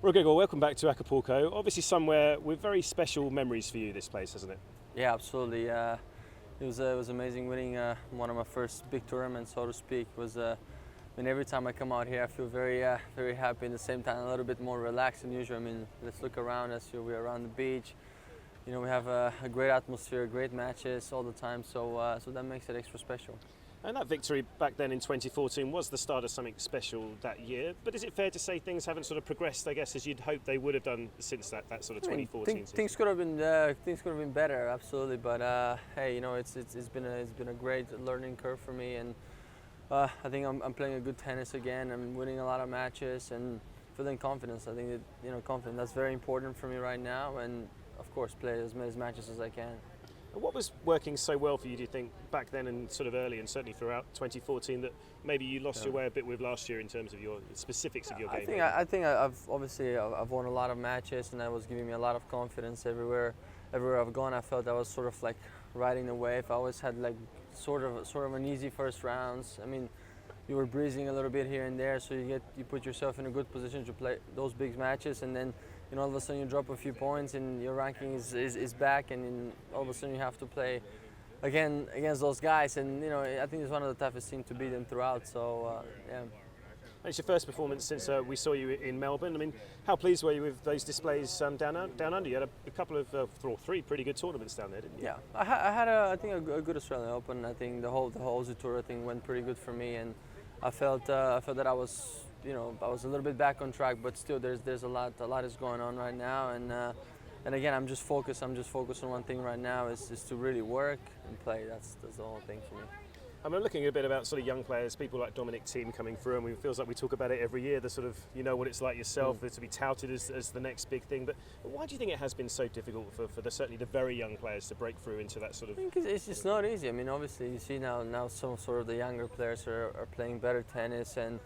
Well, Grigor, welcome back to Acapulco. Obviously somewhere with very special memories for you, this place, hasn't it? Yeah, absolutely. It was amazing winning one of my first big tournaments, so to speak. Every time I come out here, I feel very happy. At the same time, a little bit more relaxed than usual. I mean, let's look around us. We're around the beach. You know, we have a great atmosphere, great matches all the time. So that makes it extra special. And that victory back then in 2014 was the start of something special that year. But is it fair to say things haven't sort of progressed, I guess, as you'd hoped they would have done since that sort of 2014 season? Things could have been better, absolutely. But hey, you know, it's been a great learning curve for me, and I think I'm playing a good tennis again. I'm winning a lot of matches and feeling confidence. I think that confidence, that's very important for me right now, and of course play as many matches as I can. What was working so well for you, do you think, back then and sort of early and certainly throughout 2014 that maybe you lost your way a bit with last year in terms of your specifics of your game? I think I've won a lot of matches, and that was giving me a lot of confidence everywhere I've gone. I felt I was sort of like riding the wave. I always had like sort of an easy first rounds. I mean, you were breezing a little bit here and there, so you put yourself in a good position to play those big matches, and then all of a sudden you drop a few points and your ranking is back, and then all of a sudden you have to play again against those guys, and I think it's one of the toughest things to beat them throughout. So yeah. It's your first performance since we saw you in Melbourne. I mean, how pleased were you with those displays down under? You had a couple of or three pretty good tournaments down there, didn't you? Yeah, I had I think a good Australian Open. I think the whole Aussie Tour I think went pretty good for me, and I felt that I was I was a little bit back on track, but still there's a lot is going on right now, and again I'm just focused on one thing right now is to really work and play. That's the whole thing for me. I'm looking a bit about sort of young players, people like Dominic Thiem coming through, and it feels like we talk about it every year, the sort of, what it's like yourself, to be touted as the next big thing. But why do you think it has been so difficult for certainly the very young players to break through into that sort of... I think it's just not easy. I mean, obviously you see now some sort of the younger players are playing better tennis, and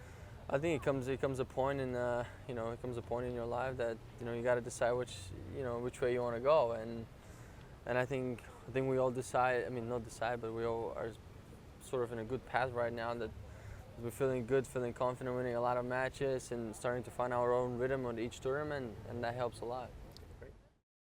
I think it comes a point in your life that you got to decide which way you want to go, and I think we all decide. I mean, not decide, but we all are sort of in a good path right now, that we're feeling good, feeling confident, winning a lot of matches and starting to find our own rhythm on each tournament, and that helps a lot.